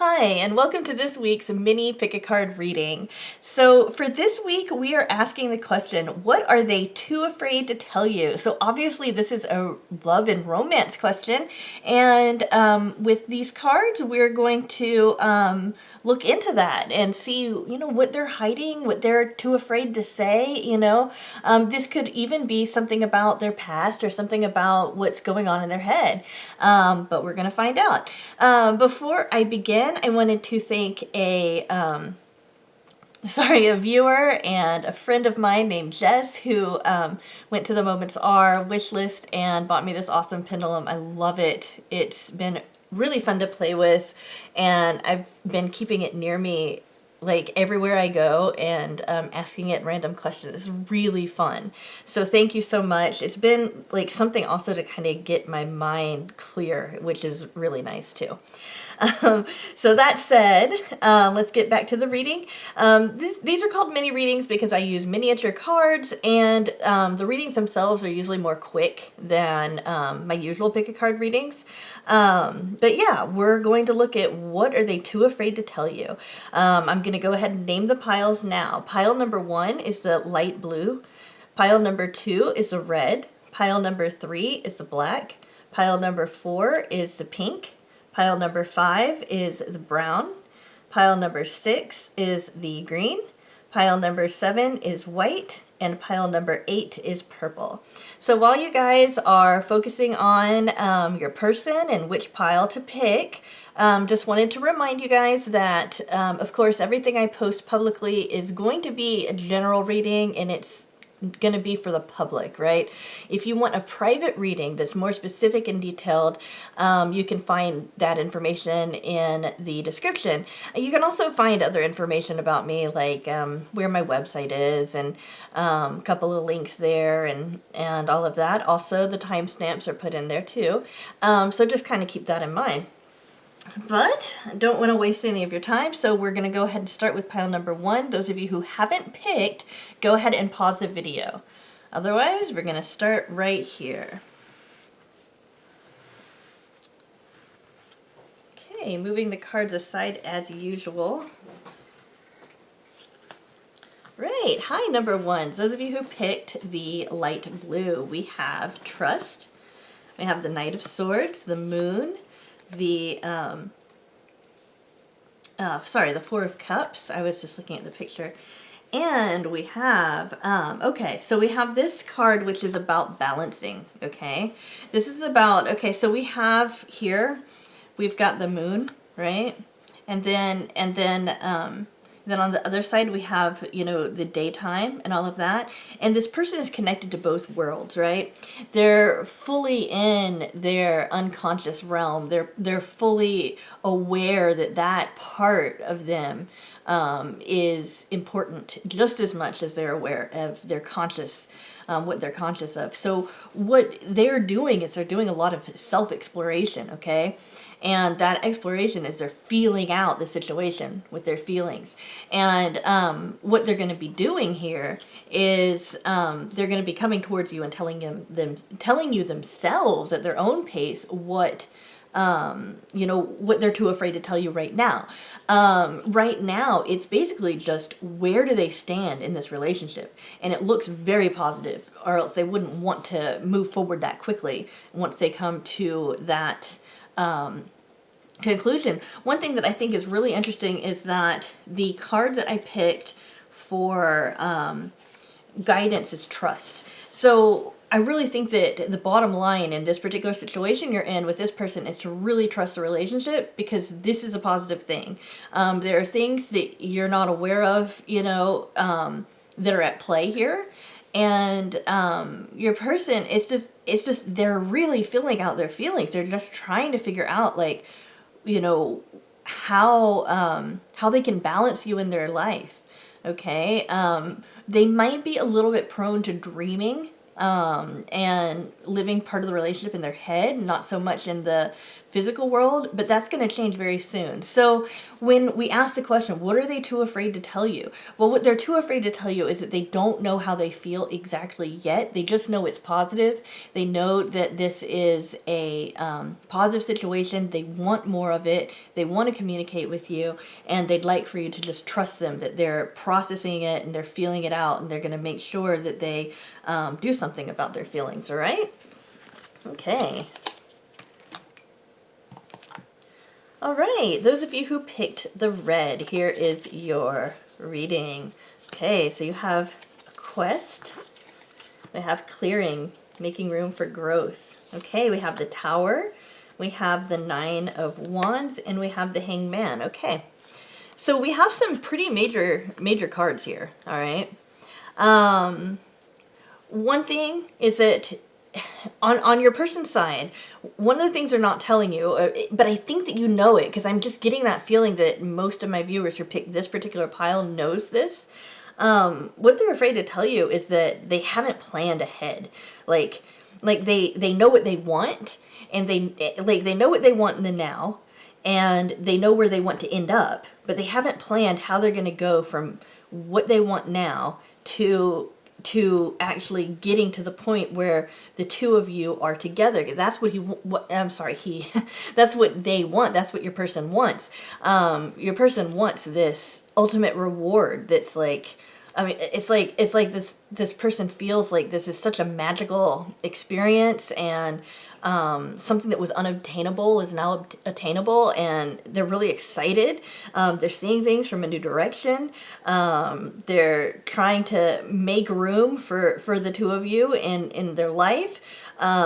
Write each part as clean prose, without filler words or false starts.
Hi, and welcome to this week's mini pick a card reading. So for this week, we are asking the question, what are they too afraid to tell you? So obviously this is a love and romance question. And with these cards, we're going to look into that and see, what they're hiding, what they're too afraid to say. This could even be something about their past or something about what's going on in their head. But we're going to find out. Before I begin, I wanted to thank a viewer and a friend of mine named Jess who went to the MomentsAre wish list and bought me this awesome pendulum. I love it. It's been really fun to play with, and I've been keeping it near me like everywhere I go and asking it random questions. It's really fun. So thank you so much. It's been like something also to kind of get my mind clear, which is really nice too. So that said, let's get back to the reading. These are called mini readings because I use miniature cards, and the readings themselves are usually more quick than my usual pick a card readings. But yeah, we're going to look at what are they too afraid to tell you. I'm going to go ahead and name the piles now. Pile number 1 is the light blue. Pile number 2 is the red. Pile number 3 is the black. Pile number 4 is the pink. Pile number 5 is the brown. Pile number 6 is the green. Pile number 7 is white. And pile number 8 is purple. So while you guys are focusing on your person and which pile to pick, just wanted to remind you guys that, of course, everything I post publicly is going to be a general reading, and it's going to be for the public, right? If you want a private reading that's more specific and detailed, you can find that information in the description. You can also find other information about me, like where my website is, and a couple of links there, and all of that. Also, the timestamps are put in there too. So just kind of keep that in mind. But I don't want to waste any of your time, so we're going to go ahead and start with pile number 1. Those of you who haven't picked, go ahead and pause the video. Otherwise, we're going to start right here. Okay, moving the cards aside as usual. Right, hi number 1. Those of you who picked the light blue, we have Trust. We have the Knight of Swords, the Moon, the the Four of Cups. I was just looking at the picture. And we have, okay, so we have this card which is about balancing, okay? This is about, okay, so we have here, we've got the moon, right? And then on the other side, we have, the daytime and all of that. And this person is connected to both worlds, right? They're fully in their unconscious realm. They're fully aware that that part of them is important just as much as they're aware of their conscious, what they're conscious of. So what they're doing is they're doing a lot of self-exploration, okay? And that exploration is they're feeling out the situation with their feelings. And what they're going to be doing here is they're going to be coming towards you and telling you themselves at their own pace what they're too afraid to tell you right now. Right now, it's basically just where do they stand in this relationship? And it looks very positive, or else they wouldn't want to move forward that quickly once they come to that conclusion. One thing that I think is really interesting is that the card that I picked for guidance is Trust. So I really think that the bottom line in this particular situation you're in with this person is to really trust the relationship, because this is a positive thing. There are things that you're not aware of, that are at play here. And your person, it's just they're really filling out their feelings. They're just trying to figure out, like, how they can balance you in their life. Okay, they might be a little bit prone to dreaming and living part of the relationship in their head, not so much in the physical world, but that's going to change very soon. So when we ask the question, what are they too afraid to tell you? Well, what they're too afraid to tell you is that they don't know how they feel exactly yet. They just know it's positive. They know that this is a positive situation. They want more of it. They want to communicate with you, and they'd like for you to just trust them, that they're processing it and they're feeling it out, and they're going to make sure that they do something about their feelings, all right? Okay. All right, those of you who picked the red, here is your reading. Okay, so you have a quest. We have clearing, making room for growth. Okay, we have the Tower. We have the Nine of Wands, and we have the Hangman. Okay, so we have some pretty major cards here, all right? One thing is that on your person's side, one of the things they're not telling you, but I think that you know it, because I'm just getting that feeling that most of my viewers who picked this particular pile knows this. What they're afraid to tell you is that they haven't planned ahead. Like they know what they want, and they know what they want in the now, and they know where they want to end up, but they haven't planned how they're going to go from what they want now to actually getting to the point where the two of you are together. That's what that's what they want. That's what your person wants. Your person wants this ultimate reward that's like, I mean, it's like this person feels like this is such a magical experience, and something that was unobtainable is now attainable, and they're really excited. They're seeing things from a new direction. They're trying to make room for the two of you in their life.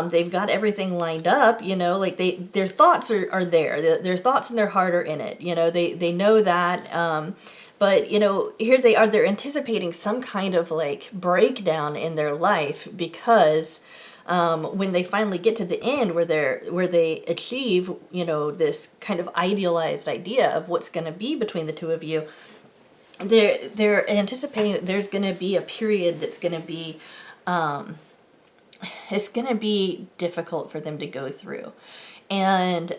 They've got everything lined up, you know, like their thoughts are there. Their thoughts and their heart are in it. You know, they know that. But, you know, here they are, they're anticipating some kind of like breakdown in their life, because when they finally get to the end where they achieve, you know, this kind of idealized idea of what's going to be between the two of you, they're anticipating that there's going to be a period that's going to be it's going to be difficult for them to go through. And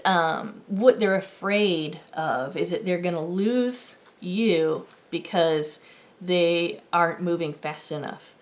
what they're afraid of is that they're going to lose you because they aren't moving fast enough,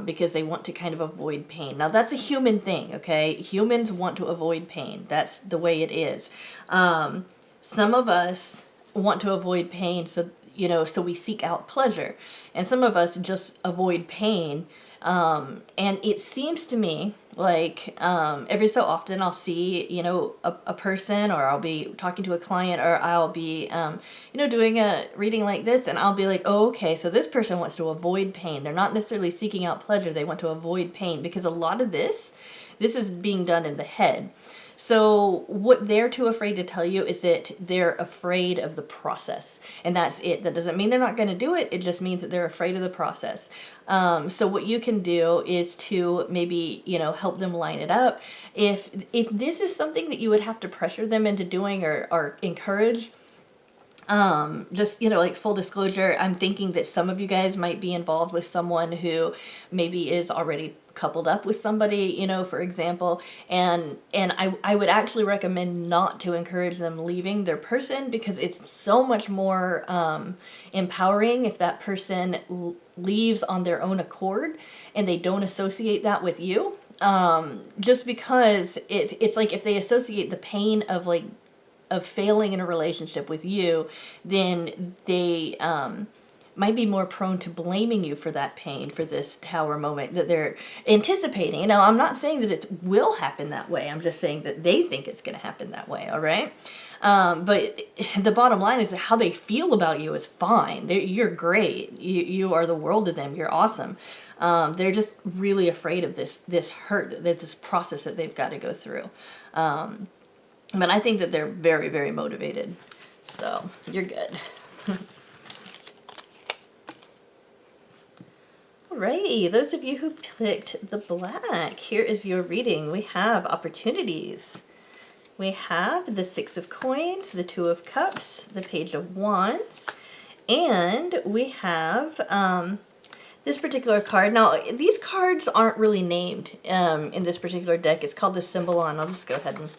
because they want to kind of avoid pain. Now that's a human thing, okay? Humans want to avoid pain. That's the way it is. Some of us want to avoid pain, so you know, so we seek out pleasure, and some of us just avoid pain. And it seems to me like every so often I'll see, you know, a person, or I'll be talking to a client, or I'll be, you know, doing a reading like this, and I'll be like, oh, okay, so this person wants to avoid pain. They're not necessarily seeking out pleasure. They want to avoid pain, because a lot of this is being done in the head. So what they're too afraid to tell you is that they're afraid of the process, and that's it. That doesn't mean they're not going to do it. It just means that they're afraid of the process. So what you can do is to maybe, you know, help them line it up. If this is something that you would have to pressure them into doing, or encourage, just, you know, like full disclosure, I'm thinking that some of you guys might be involved with someone who maybe is already coupled up with somebody, you know, for example, and I would actually recommend not to encourage them leaving their person, because it's so much more empowering if that person leaves on their own accord and they don't associate that with you. Just because it's like, if they associate the pain of failing in a relationship with you, then they might be more prone to blaming you for that pain, for this Tower moment that they're anticipating. Now, I'm not saying that it will happen that way. I'm just saying that they think it's going to happen that way, all right? But the bottom line is that how they feel about you is fine. You're great. You are the world to them. You're awesome. They're just really afraid of this hurt, this process that they've got to go through. But I think that they're very, very motivated. So you're good. Alrighty, those of you who picked the black, here is your reading. We have opportunities. We have the Six of Coins, the Two of Cups, the Page of Wands, and we have This particular card, now these cards aren't really named in this particular deck. It's called the Symbolon. I'll just go ahead and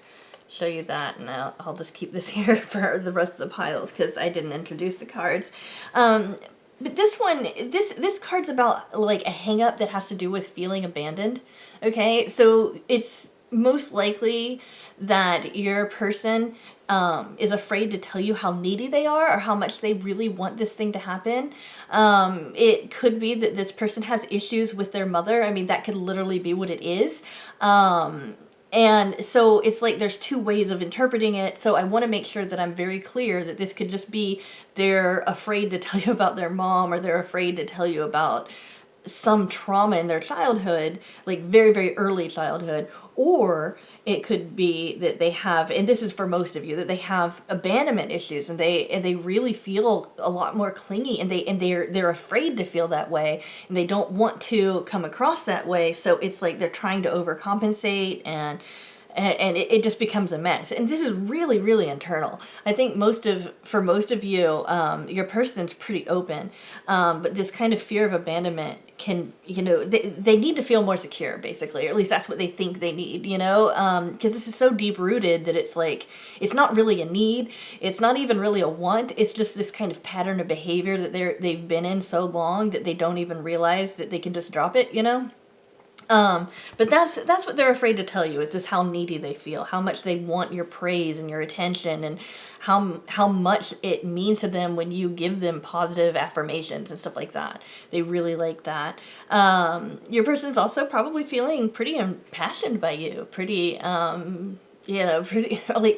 show you that, and I'll just keep this here for the rest of the piles because I didn't introduce the cards. But this one, this card's about like a hang up that has to do with feeling abandoned. Okay, so it's most likely that your person is afraid to tell you how needy they are or how much they really want this thing to happen. It could be that this person has issues with their mother. I mean, that could literally be what it is. And so it's like there's two ways of interpreting it. So I want to make sure that I'm very clear that this could just be they're afraid to tell you about their mom, or they're afraid to tell you about some trauma in their childhood, like very, very early childhood. Or it could be that they have, and this is for most of you, that they have abandonment issues, and they really feel a lot more clingy, and they're afraid to feel that way, and they don't want to come across that way. So it's like they're trying to overcompensate, and it just becomes a mess. And this is really, really internal. I think for most of you, your person's pretty open, but this kind of fear of abandonment can, they need to feel more secure, basically, or at least that's what they think they need, because this is so deep rooted that it's like, it's not really a need. It's not even really a want. It's just this kind of pattern of behavior that they've been in so long that they don't even realize that they can just drop it, But that's what they're afraid to tell you. It's just how needy they feel, how much they want your praise and your attention, and how much it means to them when you give them positive affirmations and stuff like that. They really like that. Your person's also probably feeling pretty impassioned by you, pretty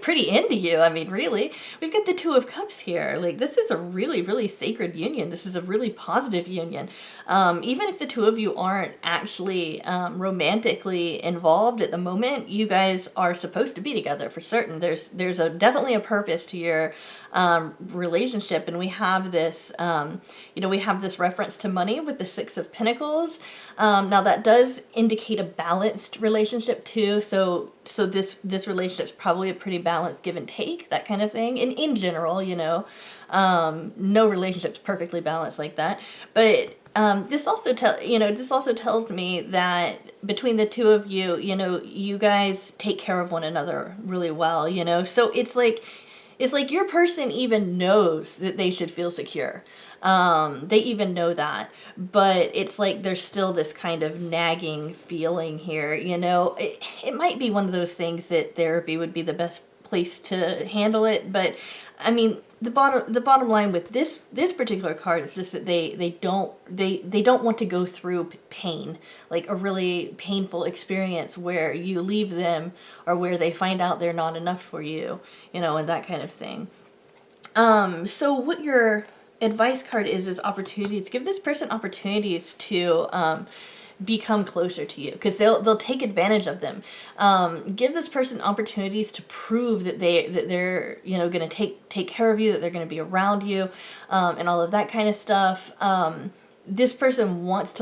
pretty into you. I mean, really, we've got the Two of Cups here. Like, this is a really, really sacred union. This is a really positive union. Even if the two of you aren't actually romantically involved at the moment, you guys are supposed to be together for certain. There's definitely a purpose to your relationship, and we have this, we have this reference to money with the Six of Pentacles. Now that does indicate a balanced relationship too. So this relationship's probably a pretty balanced give and take, that kind of thing. And in general, no relationship's perfectly balanced like that. But this also tells me that between the two of you, you guys take care of one another really well, So it's like your person even knows that they should feel secure. They even know that, but it's like there's still this kind of nagging feeling here, It might be one of those things that therapy would be the best place to handle it, but I mean, the bottom line with this particular card is just that they don't want to go through pain, like a really painful experience where you leave them, or where they find out they're not enough for you, and that kind of thing. So what your advice card is opportunities. Give this person opportunities to become closer to you, because they'll take advantage of them. Give this person opportunities to prove that they're going to take care of you, that they're going to be around you, and all of that kind of stuff. This person wants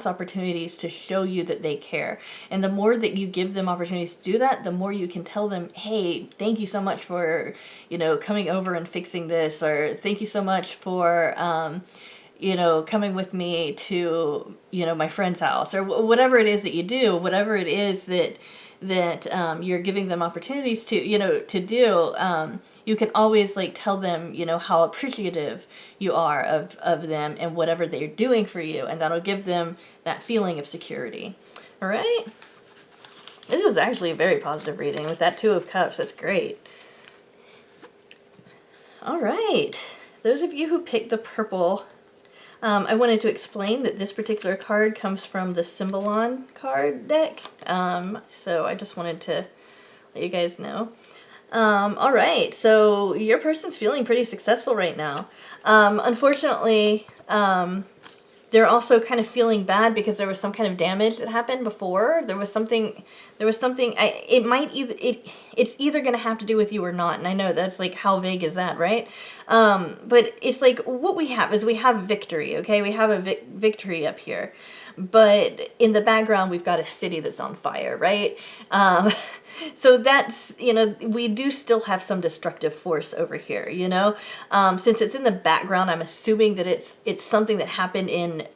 opportunities to show you that they care. And the more that you give them opportunities to do that, the more you can tell them, hey, thank you so much for, coming over and fixing this, or thank you so much for, coming with me to, my friend's house, or whatever it is that you do, whatever it is that you're giving them opportunities to do, you can always tell them, how appreciative you are of them and whatever they're doing for you, and that'll give them that feeling of security. All right. This is actually a very positive reading with that Two of Cups. That's great. All right. Those of you who picked the purple, I wanted to explain that this particular card comes from the Symbolon card deck. So I just wanted to let you guys know. All right, so your person's feeling pretty successful right now. Unfortunately, they're also kind of feeling bad because there was some kind of damage that happened before. It's either going to have to do with you or not. And I know that's how vague is that, right? But it's what we have is we have victory, okay? We have a victory up here. But in the background, we've got a city that's on fire, right? So that's, we do still have some destructive force over here, since it's in the background, I'm assuming that it's something that happened in,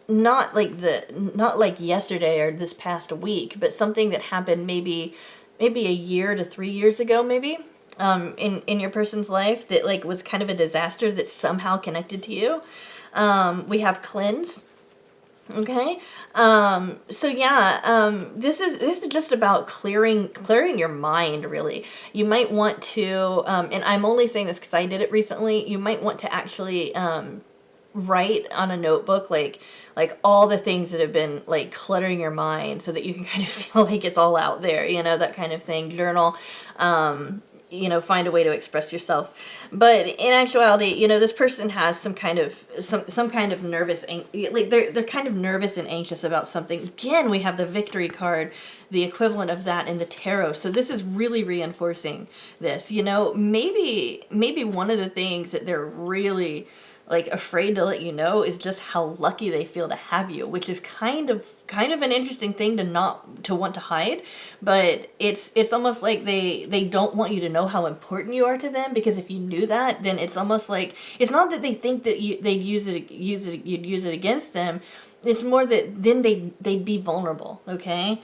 not like yesterday or this past week, but something that happened maybe a year to 3 years ago, maybe, in your person's life, that like was kind of a disaster that's somehow connected to you. We have cleanse. Okay. So yeah, this is just about clearing your mind, really. You might want to, and I'm only saying this because I did it recently. You might want to actually write on a notebook like all the things that have been like cluttering your mind, so that you can kind of feel like it's all out there, that kind of thing. Journal. Find a way to express yourself. But in actuality, this person has some kind of nervous, like they're kind of nervous and anxious about something. Again, we have the victory card, the equivalent of that in the tarot. So this is really reinforcing this. Maybe one of the things that they're really like afraid to let you know is just how lucky they feel to have you, which is kind of an interesting thing to want to hide. But it's almost like they don't want you to know how important you are to them, because if you knew that, then it's almost like, it's not that they think that you'd use it against them. It's more that then they'd be vulnerable. Okay.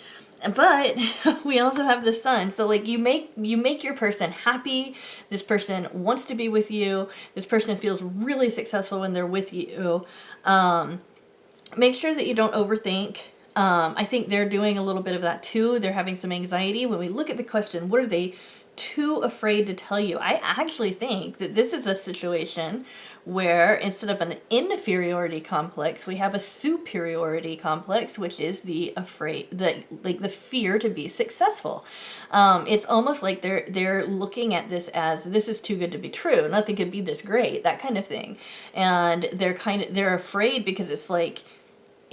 But we also have the sun. So like you make your person happy. This person wants to be with you. This person feels really successful when they're with you. Make sure that you don't overthink. I think they're doing a little bit of that too. They're having some anxiety. When we look at the question, what are they too afraid to tell you? I actually think that this is a situation where instead of an inferiority complex, we have a superiority complex, which is the fear to be successful. It's almost like they're looking at this as, this is too good to be true. Nothing could be this great, that kind of thing. And they're afraid, because it's like,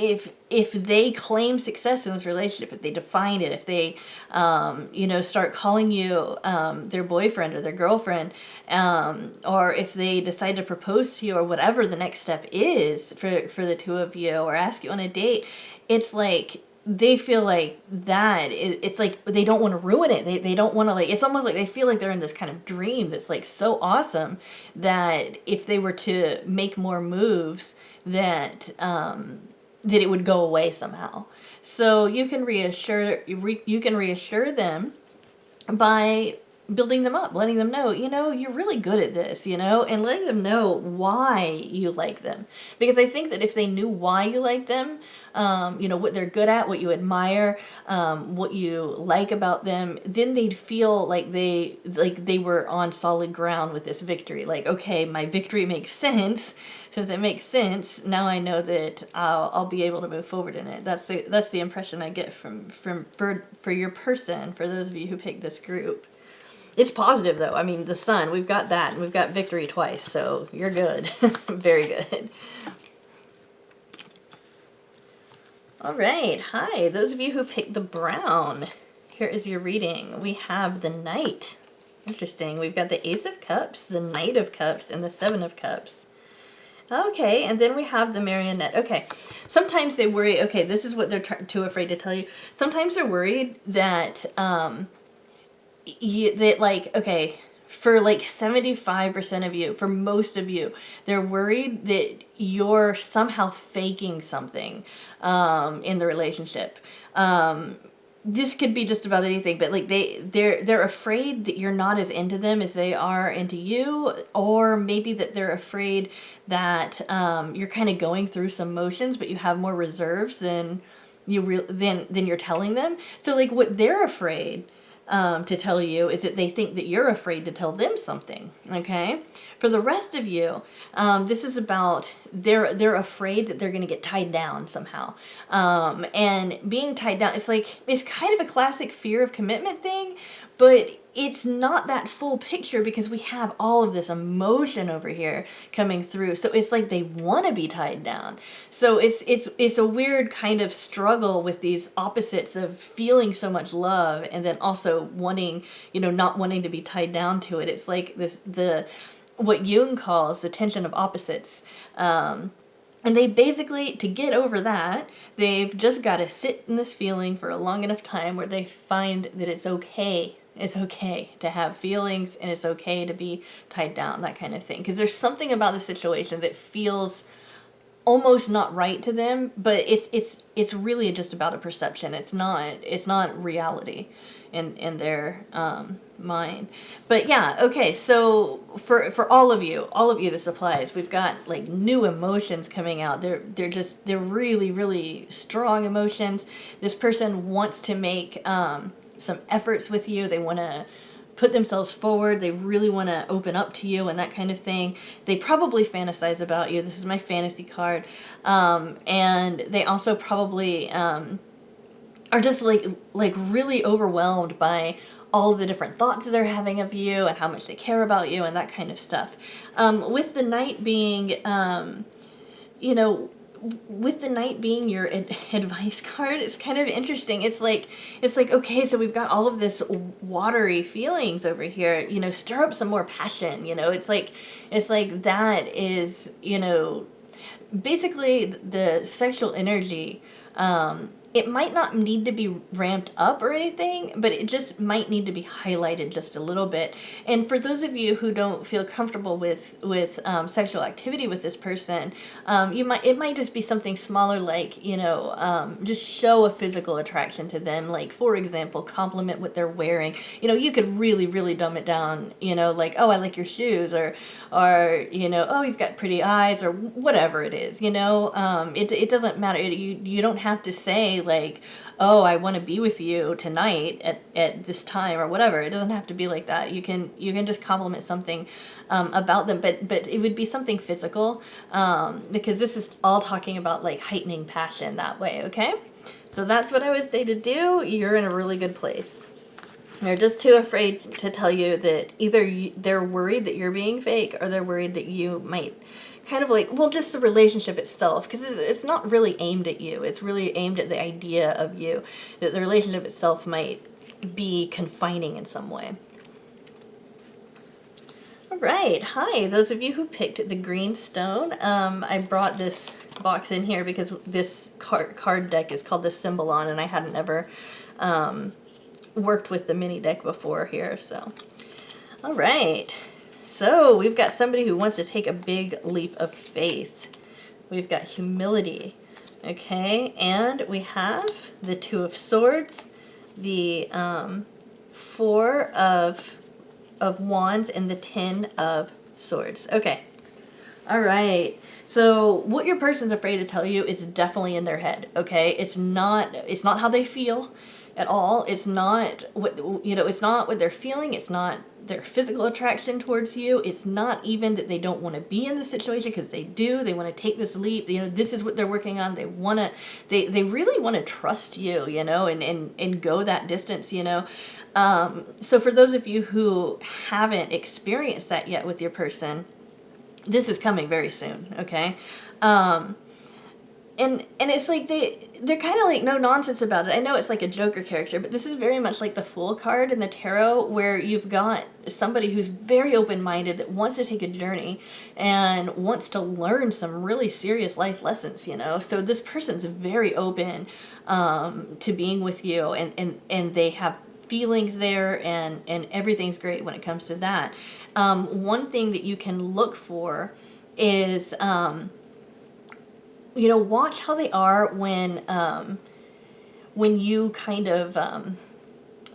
if they claim success in this relationship, if they define it, if they, start calling you their boyfriend or their girlfriend, or if they decide to propose to you, or whatever the next step is for the two of you, or ask you on a date, it's like they feel like that it's like they don't want to ruin it. They don't want to, like, it's almost like they feel like they're in this kind of dream that's like so awesome that if they were to make more moves, that it would go away somehow. So you can reassure them by building them up, letting them know, you're really good at this, and letting them know why you like them. Because I think that if they knew why you like them, what they're good at, what you admire, what you like about them, then they'd feel like they were on solid ground with this victory. Like, okay, my victory makes sense. Since it makes sense, now I know that I'll be able to move forward in it. That's the impression I get for your person, for those of you who picked this group. It's positive, though. I mean, the sun, we've got that, and we've got victory twice, so you're good. Very good. All right. Hi, those of you who picked the brown. Here is your reading. We have the Knight. Interesting. We've got the Ace of Cups, the Knight of Cups, and the Seven of Cups. Okay, and then we have the Marionette. Okay, sometimes they worry, okay, this is what they're too afraid to tell you. Sometimes they're worried that, for like 75% of you, for most of you, they're worried that you're somehow faking something in the relationship. This could be just about anything, but like they're afraid that you're not as into them as they are into you, or maybe that they're afraid that you're kind of going through some motions, but you have more reserves than you're telling them. So like what they're afraid to tell you is that they think that you're afraid to tell them something. Okay, for the rest of you, this is about they're afraid that they're going to get tied down somehow, and being tied down, it's kind of a classic fear of commitment thing, but it's not that full picture because we have all of this emotion over here coming through. So it's like they want to be tied down. So it's a weird kind of struggle with these opposites of feeling so much love and then also wanting, not wanting to be tied down to it. It's like what Jung calls the tension of opposites. And they basically, to get over that, they've just got to sit in this feeling for a long enough time where they find that it's okay. It's okay to have feelings, and it's okay to be tied down, that kind of thing. Because there's something about the situation that feels almost not right to them, but it's really just about a perception. It's not reality in their mind. But yeah, okay, so for all of you this applies. We've got like new emotions coming out. They're really, really strong emotions. This person wants to make some efforts with you. They want to put themselves forward. They really want to open up to you and that kind of thing. They probably fantasize about you. This is my fantasy card. And they also probably are just like really overwhelmed by all the different thoughts they're having of you and how much they care about you and that kind of stuff. With the Knight being, you know, with the Knight being your advice card, it's kind of interesting. It's like, okay, so we've got all of this watery feelings over here, you know, stir up some more passion, you know. It's like that is, you know, basically the sexual energy, it might not need to be ramped up or anything, but it just might need to be highlighted just a little bit. And for those of you who don't feel comfortable with sexual activity with this person, it might just be something smaller, like, you know, just show a physical attraction to them. Like, for example, compliment what they're wearing. You know, you could really, really dumb it down. You know, like, oh, I like your shoes, or you know, oh, you've got pretty eyes, or whatever it is. You know, it doesn't matter. You don't have to say, like, oh, I want to be with you tonight at this time or whatever. It doesn't have to be like that. You can just compliment something about them, but it would be something physical, because this is all talking about like heightening passion that way. Okay, so that's what I would say to do. You're in a really good place. They're just too afraid to tell you that either they're worried that you're being fake, or they're worried that you might kind of like, well, just the relationship itself, because it's not really aimed at you. It's really aimed at the idea of you, that the relationship itself might be confining in some way. All right. Hi, those of you who picked the green stone. I brought this box in here because this card deck is called the Symbolon, and I hadn't ever worked with the mini deck before here. So, all right. So we've got somebody who wants to take a big leap of faith. We've got humility, okay, and we have the Two of Swords, the Four of Wands, and the Ten of Swords. Okay, all right. So what your person's afraid to tell you is definitely in their head. Okay, it's not how they feel at all. It's not what, you know, it's not what they're feeling. It's not their physical attraction towards you. It's not even that they don't want to be in the situation, because they do. They want to take this leap. You know, this is what they're working on. They want to, they really want to trust you, you know, and go that distance, you know. So for those of you who haven't experienced that yet with your person, this is coming very soon, okay? And it's like they're kind of like no nonsense about it. I know it's like a Joker character, but this is very much like the Fool card in the tarot, where you've got somebody who's very open-minded, that wants to take a journey and wants to learn some really serious life lessons, you know. So this person's very open to being with you, and they have feelings there, and everything's great when it comes to that. One thing that you can look for is you know, watch how they are when you kind of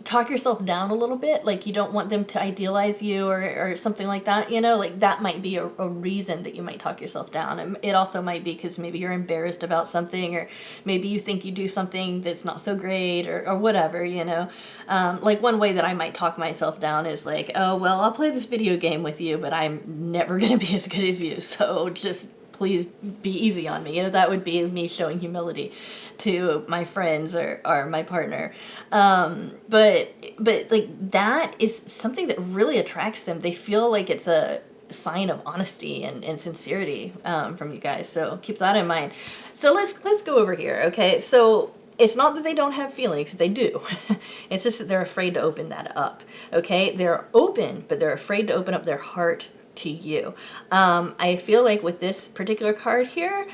talk yourself down a little bit, like you don't want them to idealize you, or something like that, you know, like that might be a reason that you might talk yourself down. It also might be because maybe you're embarrassed about something, or maybe you think you do something that's not so great, or whatever, you know. Like one way that I might talk myself down is like, oh, well, I'll play this video game with you, but I'm never going to be as good as you, so just please be easy on me. You know, that would be me showing humility to my friends or my partner. But like that is something that really attracts them. They feel like it's a sign of honesty and sincerity from you guys. So keep that in mind. So let's go over here. Okay. So it's not that they don't have feelings, they do. It's just that they're afraid to open that up. Okay. They're open, but they're afraid to open up their heart to you. I feel like with this particular card here,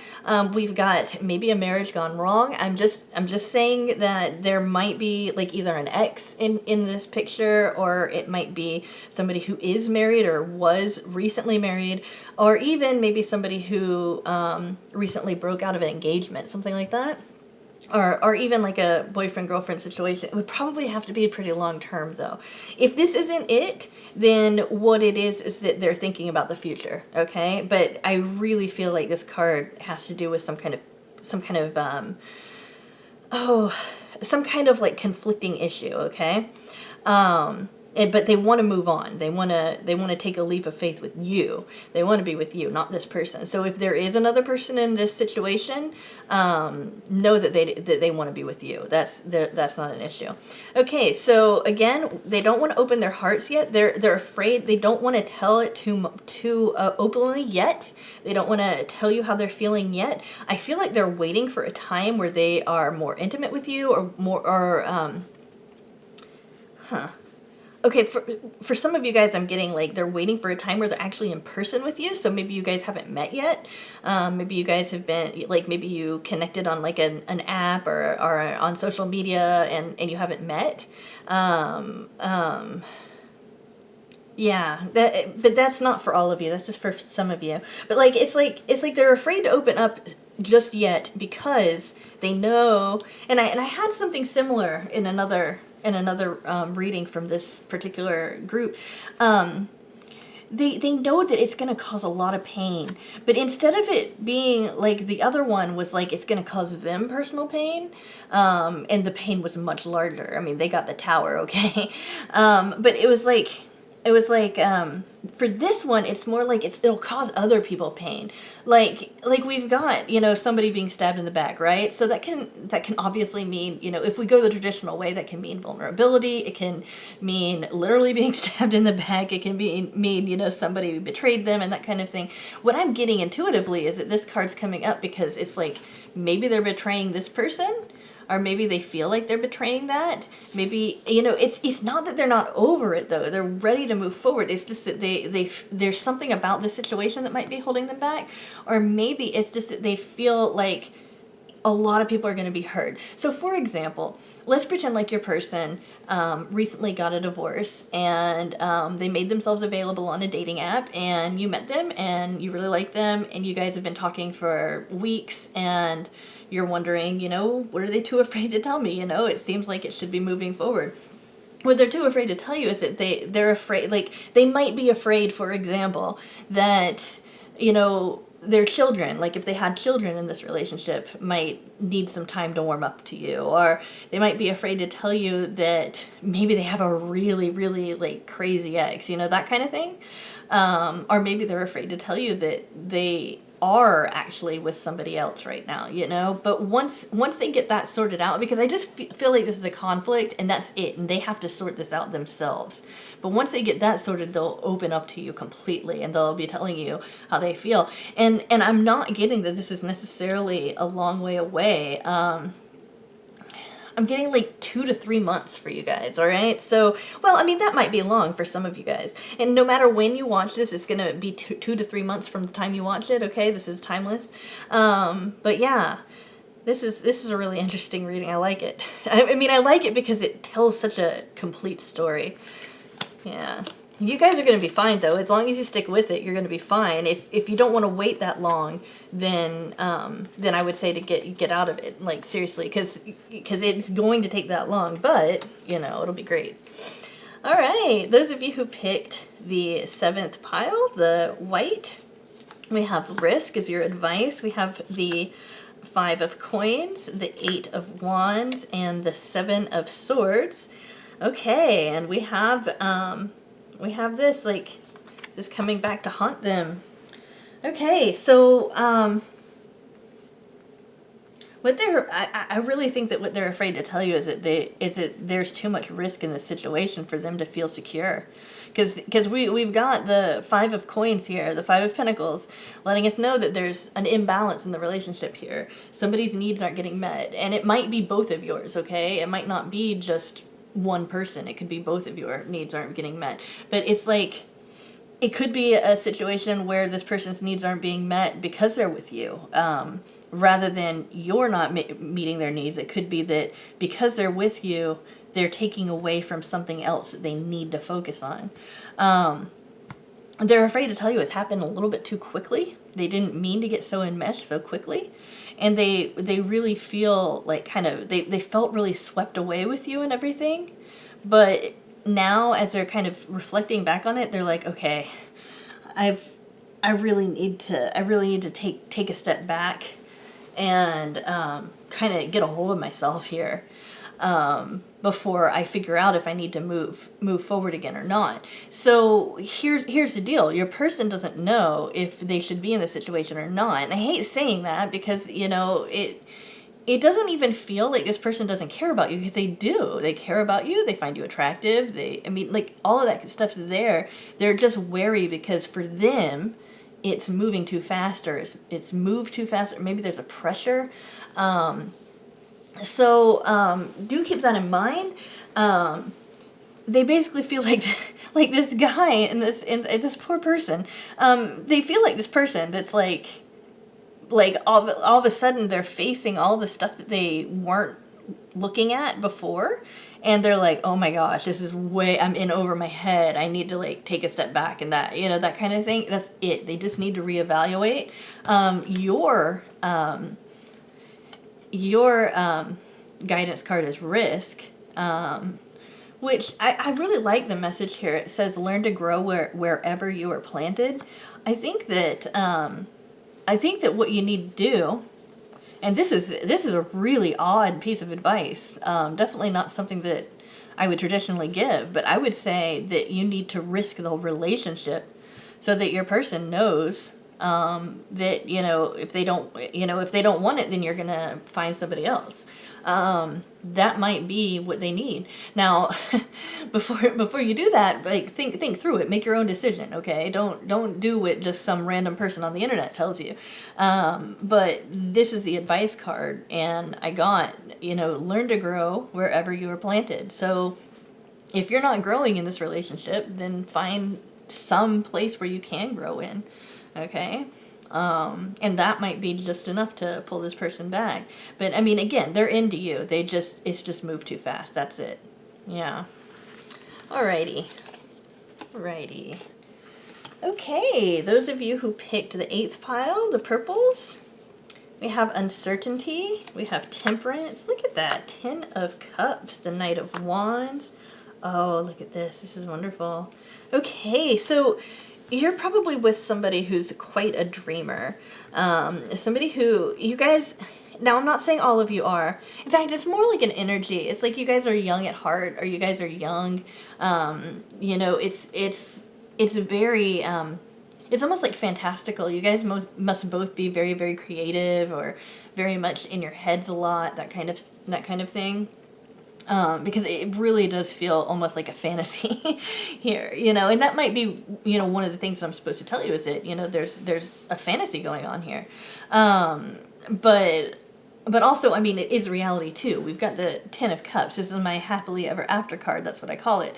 we've got maybe a marriage gone wrong. I'm just saying that there might be like either an ex in this picture, or it might be somebody who is married or was recently married, or even maybe somebody who recently broke out of an engagement, something like that. Or even like a boyfriend-girlfriend situation. It would probably have to be pretty long-term, though. If this isn't it, then what it is that they're thinking about the future, okay? But I really feel like this card has to do with some kind of like conflicting issue, okay? But they want to move on. They want to take a leap of faith with you. They want to be with you, not this person. So if there is another person in this situation, know that they want to be with you. That's not an issue. Okay, so again, they don't want to open their hearts yet. They're afraid. They don't want to tell it too openly yet. They don't want to tell you how they're feeling yet. I feel like they're waiting for a time where they are more intimate with you, or more Okay, for some of you guys, I'm getting like they're waiting for a time where they're actually in person with you. So maybe you guys haven't met yet. Maybe you guys have been like, maybe you connected on like an app or on social media, and you haven't met. Yeah, but that's not for all of you. That's just for some of you. But like it's like they're afraid to open up just yet because they know. And I had something similar in another reading from this particular group. They know that it's going to cause a lot of pain, but instead of it being like the other one was like it's going to cause them personal pain, and the pain was much larger. I mean, they got the tower, okay, but it was like for this one, it's more like it'll cause other people pain. Like we've got, somebody being stabbed in the back, right? So that can obviously mean, if we go the traditional way, that can mean vulnerability. It can mean literally being stabbed in the back. It can mean, somebody betrayed them and that kind of thing. What I'm getting intuitively is that this card's coming up because it's like maybe they're betraying this person, or maybe they feel like they're betraying that. Maybe, it's not that they're not over it, though. They're ready to move forward. It's just that there's something about this situation that might be holding them back. Or maybe it's just that they feel like a lot of people are going to be hurt. So, for example, let's pretend like your person recently got a divorce, and they made themselves available on a dating app, and you met them, and you really like them, and you guys have been talking for weeks, and you're wondering, what are they too afraid to tell me? It seems like it should be moving forward. What they're too afraid to tell you is that they're afraid, like they might be afraid, for example, that, their children, like if they had children in this relationship, might need some time to warm up to you. Or they might be afraid to tell you that maybe they have a really, really like crazy ex, that kind of thing. Or maybe they're afraid to tell you that they are actually with somebody else right now, but once they get that sorted out, because I just feel like this is a conflict and that's it, and they have to sort this out themselves. But once they get that sorted, they'll open up to you completely, and they'll be telling you how they feel. And I'm not getting that this is necessarily a long way away. I'm getting like 2 to 3 months for you guys, all right? So, well, I mean, that might be long for some of you guys. And no matter when you watch this, it's going to be 2 to 3 months from the time you watch it, okay? This is timeless. But yeah, this is a really interesting reading. I like it. I mean, I like it because it tells such a complete story. Yeah. You guys are going to be fine, though. As long as you stick with it, you're going to be fine. If you don't want to wait that long, then I would say to get out of it. Like, seriously, because it's going to take that long. But, it'll be great. All right. Those of you who picked the 7th pile, the white, we have risk as your advice. We have the 5 of coins, the 8 of wands, and the 7 of swords. Okay, and we have this, like, just coming back to haunt them. Okay, so, I really think that what they're afraid to tell you is that there's too much risk in this situation for them to feel secure. Because we've got the 5 of coins here, the 5 of pentacles, letting us know that there's an imbalance in the relationship here. Somebody's needs aren't getting met, and it might be both of yours, okay? It might not be just one person. It could be both of your needs aren't getting met. But it's like it could be a situation where this person's needs aren't being met because they're with you, rather than you're not meeting their needs. It could be that because they're with you, they're taking away from something else that they need to focus on. They're afraid to tell you it's happened a little bit too quickly. They didn't mean to get so enmeshed so quickly. And they really feel like they felt really swept away with you and everything. But now, as they're kind of reflecting back on it, they're like, okay, I really need to take a step back and kind of get a hold of myself here, before I figure out if I need to move forward again or not. So here's the deal. Your person doesn't know if they should be in this situation or not. And I hate saying that because, it doesn't even feel like this person doesn't care about you, because they do. They care about you. They find you attractive. All of that stuff's there. They're just wary because for them, it's moving too fast, or it's moved too fast, or maybe there's a pressure. So do keep that in mind. They basically feel like this guy and this poor person. They feel like this person that's like all of a sudden they're facing all the stuff that they weren't looking at before, and they're like, oh my gosh, this is I'm in over my head. I need to take a step back, and that kind of thing. That's it. They just need to reevaluate. Your guidance card is risk, which I really like the message here. It says, learn to grow wherever you are planted. I think that what you need to do, and this is a really odd piece of advice, definitely not something that I would traditionally give, but I would say that you need to risk the relationship so that your person knows that if they don't want it, then you're gonna find somebody else. That might be what they need. Now, before you do that, think through it. Make your own decision. Okay, don't do what just some random person on the internet tells you. But this is the advice card, and I got learn to grow wherever you are planted. So if you're not growing in this relationship, then find some place where you can grow in. Okay? And that might be just enough to pull this person back. But again, they're into you. It's just moved too fast. That's it. Yeah. Alrighty. Okay, those of you who picked the 8th pile, the purples, we have uncertainty, we have temperance. Look at that, 10 of cups, the Knight of Wands. Oh, look at this. This is wonderful. Okay, so you're probably with somebody who's quite a dreamer. Somebody who, you guys, now I'm not saying all of you are. In fact, it's more like an energy. It's like you guys are young at heart, or you guys are young. It's very, it's almost like fantastical. You guys must both be very, very creative, or very much in your heads a lot, that kind of thing. Because it really does feel almost like a fantasy here, and that might be, one of the things that I'm supposed to tell you is that, there's a fantasy going on here. But also, it is reality too. We've got the 10 of Cups. This is my happily ever after card. That's what I call it.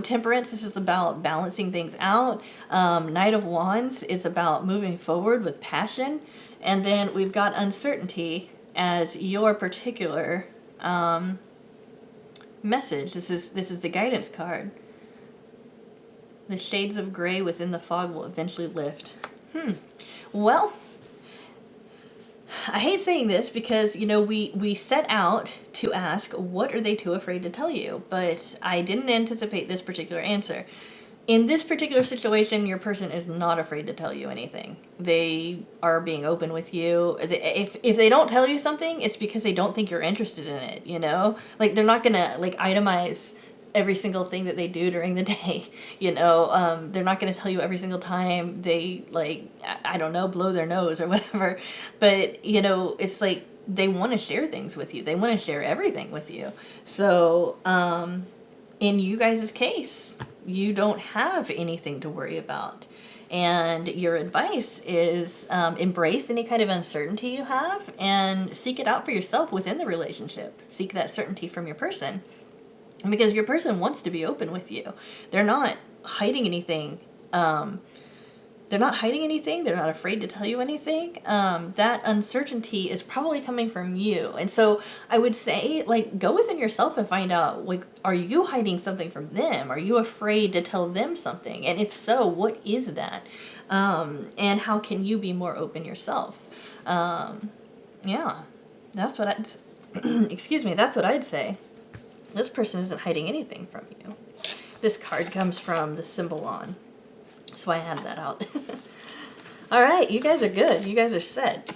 Temperance, this is about balancing things out. Knight of Wands is about moving forward with passion. And then we've got uncertainty as your particular, message. This is the guidance card. The shades of gray within the fog will eventually lift. Well, I hate saying this because, we set out to ask, what are they too afraid to tell you? But I didn't anticipate this particular answer. In this particular situation, your person is not afraid to tell you anything. They are being open with you. If they don't tell you something, it's because they don't think you're interested in it, They're not going to, itemize every single thing that they do during the day, They're not going to tell you every single time they, I don't know, blow their nose or whatever. But, it's like they want to share things with you. They want to share everything with you. So, in you guys' case, you don't have anything to worry about. And your advice is embrace any kind of uncertainty you have and seek it out for yourself within the relationship. Seek that certainty from your person. Because your person wants to be open with you. They're not hiding anything they're not hiding anything. They're not afraid to tell you anything. That uncertainty is probably coming from you. And so I would say, like, go within yourself and find out, like, are you hiding something from them? Are you afraid to tell them something? And if so, what is that? And how can you be more open yourself? Yeah, that's what I'd, excuse me, that's what I'd say. This person isn't hiding anything from you. This card comes from the symbol on. So I had that out. All right, you guys are good. You guys are set.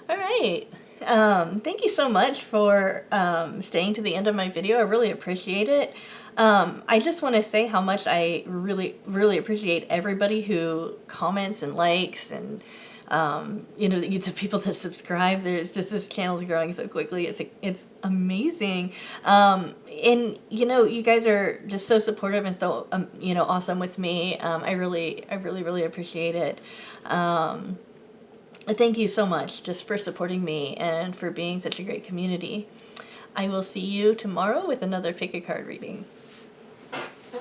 All right. Thank you so much for staying to the end of my video. I really appreciate it. I just want to say how much I really, really appreciate everybody who comments and likes and you know, the people that subscribe. There's just, this channel's growing so quickly. It's amazing. And you know, you guys are just so supportive and so you know, awesome with me. I really appreciate it. Thank you so much just for supporting me and for being such a great community. I will see you tomorrow with another pick a card reading.